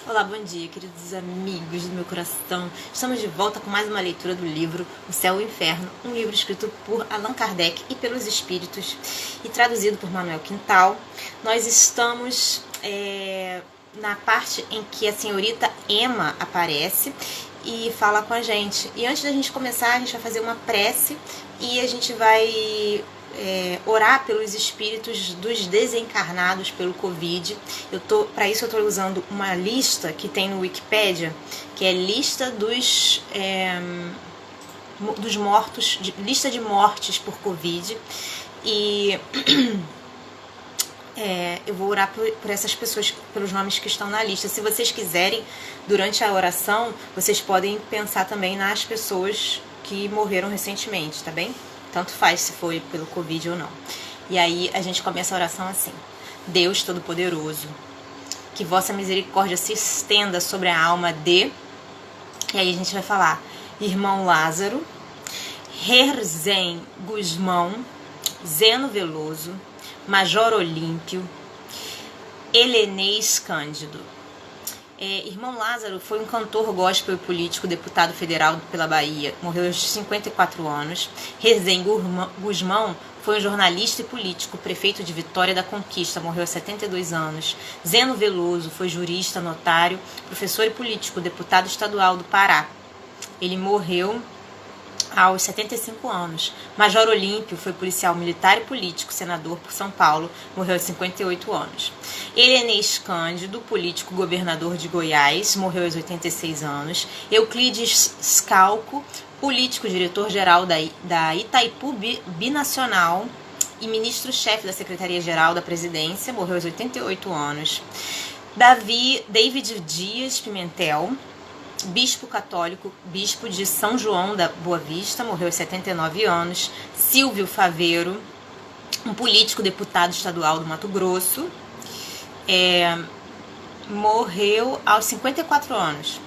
Olá, bom dia, queridos amigos do meu coração. Estamos de volta com mais uma leitura do livro O Céu e o Inferno, um livro escrito por Allan Kardec e pelos Espíritos e traduzido por Manuel Quintal. Nós estamos na parte em que a senhorita Emma aparece e fala com a gente. E antes da gente começar, a gente vai fazer uma prece e a gente vai orar pelos espíritos dos desencarnados pelo Covid. Para isso eu estou usando uma lista que tem no Wikipedia, que é lista dos mortos, lista de mortes por Covid. E eu vou orar por essas pessoas, pelos nomes que estão na lista. Se vocês quiserem, durante a oração, vocês podem pensar também nas pessoas que morreram recentemente, tá bem? Tanto faz se foi pelo Covid ou não. E aí a gente começa a oração assim: Deus Todo-Poderoso, que vossa misericórdia se estenda sobre a alma de... E aí a gente vai falar: Irmão Lázaro, Herzen Guzmão, Zeno Veloso, Major Olímpio, Helenês Cândido. Irmão Lázaro foi um cantor gospel e político, deputado federal pela Bahia, morreu aos 54 anos. Herzen Guzmão foi um jornalista e político, prefeito de Vitória da Conquista, morreu aos 72 anos. Zeno Veloso foi jurista, notário, professor e político, deputado estadual do Pará. Ele morreu aos 75 anos. Major Olímpio foi policial militar e político, senador por São Paulo, morreu aos 58 anos. Helenês Cândido, político, governador de Goiás, morreu aos 86 anos. Euclides Scalco, político, diretor-geral da Itaipu Binacional e ministro-chefe da Secretaria-Geral da Presidência, morreu aos 88 anos. David Dias Pimentel, bispo católico, bispo de São João da Boa Vista, morreu aos 79 anos. Silvio Faveiro, um político, deputado estadual do Mato Grosso, morreu aos 54 anos.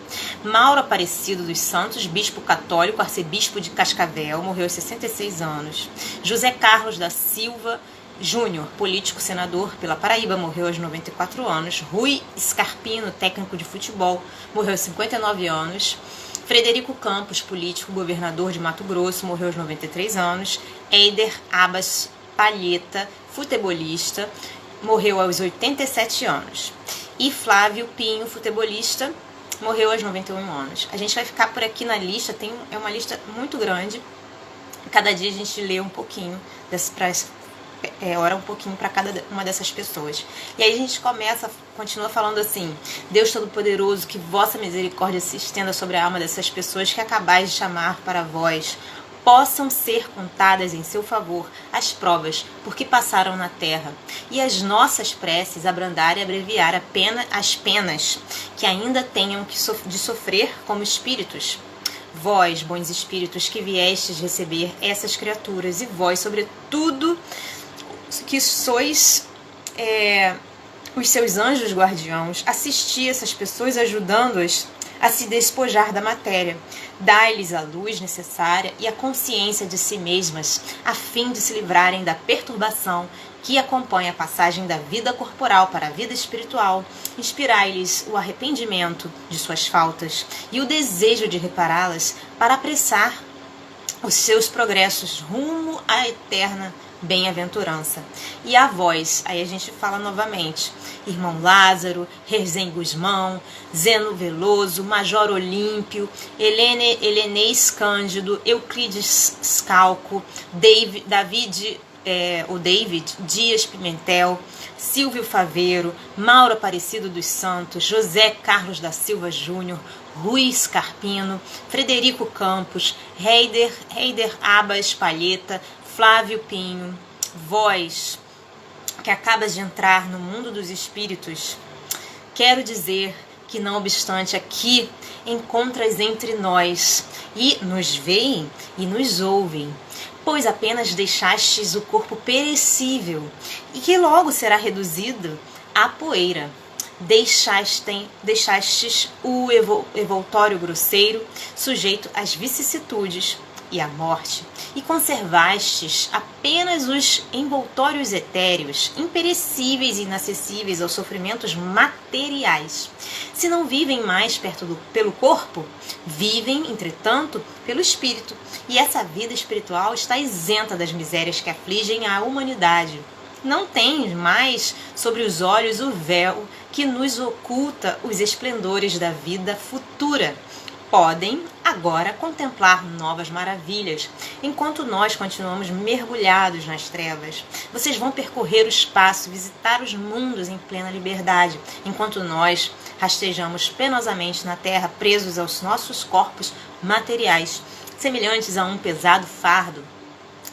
Mauro Aparecido dos Santos, bispo católico, arcebispo de Cascavel, morreu aos 66 anos. José Carlos da Silva Júnior, político, senador pela Paraíba, morreu aos 94 anos. Rui Scarpino, técnico de futebol, morreu aos 59 anos. Frederico Campos, político, governador de Mato Grosso, morreu aos 93 anos. Eider Abas Palheta, futebolista, morreu aos 87 anos. E Flávio Pinho, futebolista, morreu aos 91 anos. A gente vai ficar por aqui na lista, é uma lista muito grande. Cada dia a gente lê um pouquinho, ora um pouquinho para cada uma dessas pessoas. E aí a gente continua falando assim: Deus Todo-Poderoso, que vossa misericórdia se estenda sobre a alma dessas pessoas que acabais de chamar para vós, possam ser contadas em seu favor as provas por que passaram na terra, e as nossas preces abrandar e abreviar as penas que ainda tenham de sofrer como espíritos. Vós, bons espíritos, que viestes receber essas criaturas, e vós, sobretudo, que sois os seus anjos guardiãos, assisti essas pessoas, ajudando-as a se despojar da matéria. Dai-lhes a luz necessária e a consciência de si mesmas, a fim de se livrarem da perturbação que acompanha a passagem da vida corporal para a vida espiritual. Inspirai-lhes o arrependimento de suas faltas e o desejo de repará-las, para apressar os seus progressos rumo à eterna bem-aventurança. E a vós, aí a gente fala novamente: Irmão Lázaro, Herzen Guzmão, Zeno Veloso, Major Olímpio, Helenês Cândido, Euclides Scalco, David Dias Pimentel, Silvio Faveiro, Mauro Aparecido dos Santos, José Carlos da Silva Júnior, Rui Scarpino, Frederico Campos, Heider Abas Palheta, Flávio Pinho. Vós, que acabas de entrar no mundo dos espíritos, quero dizer que, não obstante aqui, encontras entre nós, e nos veem e nos ouvem, pois apenas deixastes o corpo perecível, e que logo será reduzido à poeira. Deixastes o envoltório grosseiro, sujeito às vicissitudes e a morte, e conservastes apenas os envoltórios etéreos, imperecíveis e inacessíveis aos sofrimentos materiais. Se não vivem mais pelo corpo, vivem, entretanto, pelo espírito, e essa vida espiritual está isenta das misérias que afligem a humanidade. Não tem mais sobre os olhos o véu que nos oculta os esplendores da vida futura. Podem agora contemplar novas maravilhas, enquanto nós continuamos mergulhados nas trevas. Vocês vão percorrer o espaço, visitar os mundos em plena liberdade, enquanto nós rastejamos penosamente na terra, presos aos nossos corpos materiais, semelhantes a um pesado fardo.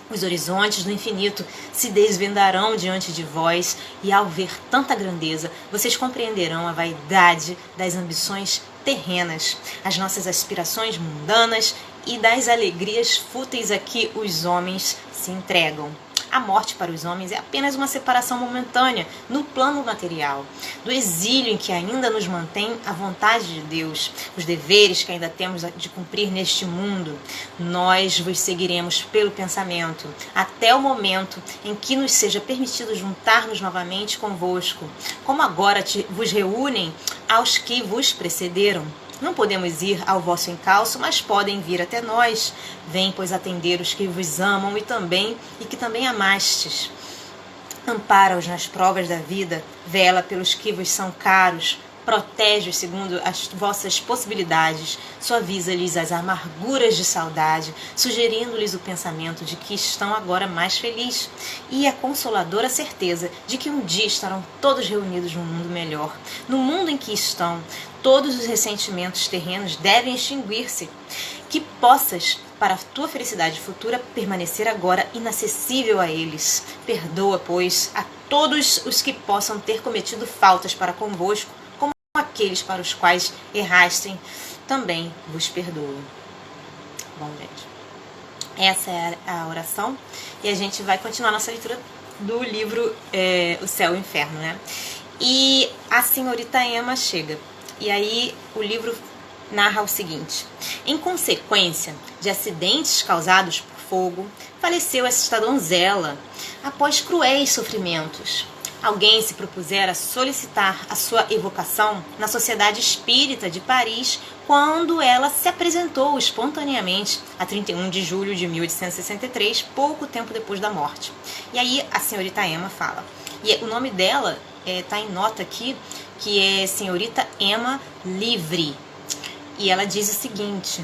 Os horizontes do infinito se desvendarão diante de vós, e ao ver tanta grandeza, vocês compreenderão a vaidade das ambições terrenas, as nossas aspirações mundanas e das alegrias fúteis a que os homens se entregam. A morte para os homens é apenas uma separação momentânea no plano material, do exílio em que ainda nos mantém a vontade de Deus, os deveres que ainda temos de cumprir neste mundo. Nós vos seguiremos pelo pensamento, até o momento em que nos seja permitido juntar-nos novamente convosco, como agora vos reúnem aos que vos precederam. Não podemos ir ao vosso encalço, mas podem vir até nós. Vem, pois, atender os que vos amam e que também amastes. Ampara-os nas provas da vida, vela pelos que vos são caros, protege-os segundo as vossas possibilidades, suaviza-lhes as amarguras de saudade, sugerindo-lhes o pensamento de que estão agora mais felizes e a consoladora certeza de que um dia estarão todos reunidos num mundo melhor. No mundo em que estão, todos os ressentimentos terrenos devem extinguir-se. Que possas, para a tua felicidade futura, permanecer agora inacessível a eles. Perdoa, pois, a todos os que possam ter cometido faltas para convosco, como aqueles para os quais errastem, também vos perdoo. Bom, gente, essa é a oração, e a gente vai continuar nossa leitura do livro O Céu e o Inferno, né? E a senhorita Emma chega. E aí o livro narra o seguinte: em consequência de acidentes causados por fogo, faleceu esta donzela após cruéis sofrimentos. Alguém se propusera solicitar a sua evocação na Sociedade Espírita de Paris quando ela se apresentou espontaneamente a 31 de julho de 1863, pouco tempo depois da morte. E aí a senhorita Emma fala, e o nome dela está em nota aqui, que é senhorita Emma Livre. E ela diz o seguinte: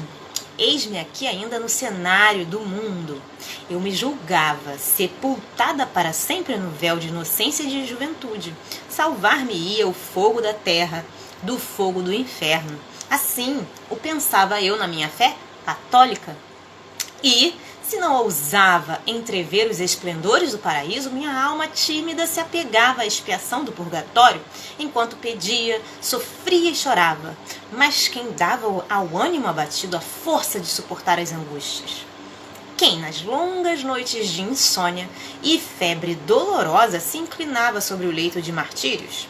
eis-me aqui ainda no cenário do mundo. Eu me julgava sepultada para sempre no véu de inocência e de juventude. Salvar-me-ia o fogo da terra do fogo do inferno. Assim o pensava eu na minha fé católica. E, se não ousava entrever os esplendores do paraíso, minha alma tímida se apegava à expiação do purgatório, enquanto pedia, sofria e chorava. Mas quem dava ao ânimo abatido a força de suportar as angústias? Quem, nas longas noites de insônia e febre dolorosa, se inclinava sobre o leito de martírios?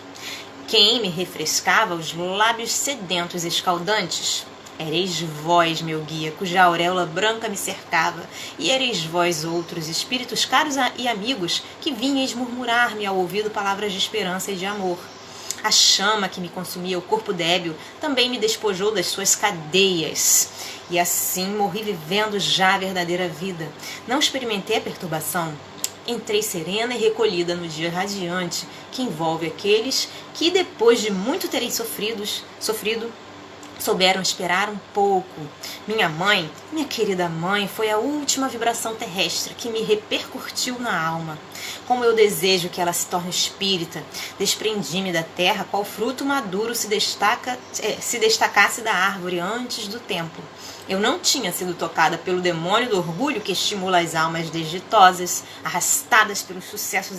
Quem me refrescava os lábios sedentos e escaldantes? Ereis vós, meu guia, cuja auréola branca me cercava, e ereis vós outros espíritos caros e amigos, que vinhais murmurar-me ao ouvido palavras de esperança e de amor. A chama que me consumia o corpo débil também me despojou das suas cadeias, e assim morri vivendo já a verdadeira vida. Não experimentei a perturbação. Entrei serena e recolhida no dia radiante que envolve aqueles que, depois de muito terem sofrido, souberam esperar um pouco. Minha mãe, minha querida mãe, foi a última vibração terrestre que me repercutiu na alma. Como eu desejo que ela se torne espírita, desprendi-me da terra, qual fruto maduro se destacasse da árvore antes do tempo. Eu não tinha sido tocada pelo demônio do orgulho que estimula as almas desditosas, arrastadas pelos sucessos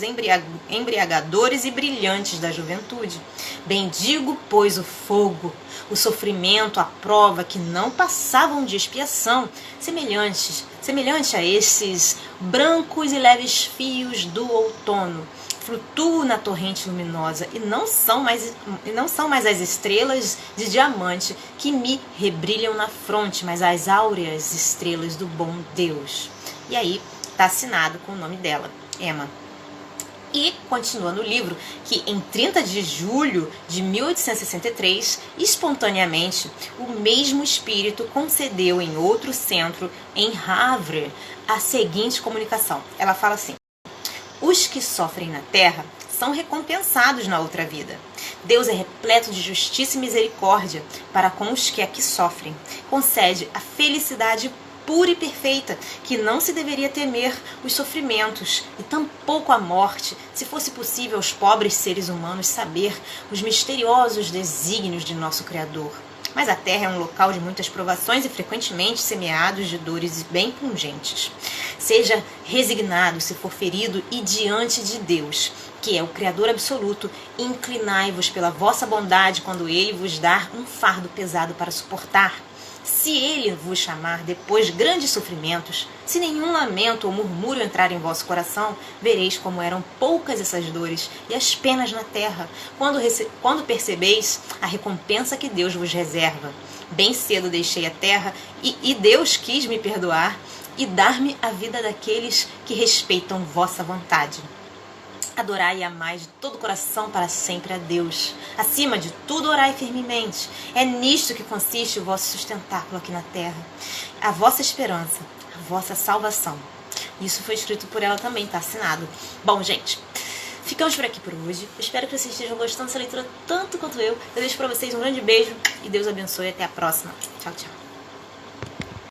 embriagadores e brilhantes da juventude. Bendigo, pois, o fogo, o sofrimento, a prova que não passavam de expiação, semelhante a esses brancos e leves fios do outono, flutuo na torrente luminosa e não são mais as estrelas de diamante que me rebrilham na fronte, mas as áureas estrelas do bom Deus. E aí está assinado com o nome dela, Emma. E continua no livro que em 30 de julho de 1863, espontaneamente, o mesmo espírito concedeu em outro centro, em Havre, a seguinte comunicação. Ela fala assim: os que sofrem na terra são recompensados na outra vida. Deus é repleto de justiça e misericórdia para com os que aqui sofrem. Concede a felicidade pura e perfeita, que não se deveria temer os sofrimentos e tampouco a morte, se fosse possível aos pobres seres humanos saber os misteriosos desígnios de nosso Criador. Mas a terra é um local de muitas provações e frequentemente semeados de dores bem pungentes. Seja resignado se for ferido e diante de Deus, que é o Criador absoluto, inclinai-vos pela vossa bondade quando Ele vos dar um fardo pesado para suportar. Se ele vos chamar depois de grandes sofrimentos, se nenhum lamento ou murmúrio entrar em vosso coração, vereis como eram poucas essas dores e as penas na terra, quando percebeis a recompensa que Deus vos reserva. Bem cedo deixei a terra e Deus quis me perdoar e dar-me a vida daqueles que respeitam vossa vontade. Adorai e amai de todo o coração para sempre a Deus. Acima de tudo, orai firmemente. É nisto que consiste o vosso sustentáculo aqui na terra. A vossa esperança, a vossa salvação. Isso foi escrito por ela também, está assinado. Bom, gente, ficamos por aqui por hoje. Eu espero que vocês estejam gostando dessa leitura tanto quanto eu. Eu deixo para vocês um grande beijo e Deus abençoe. Até a próxima. Tchau, tchau.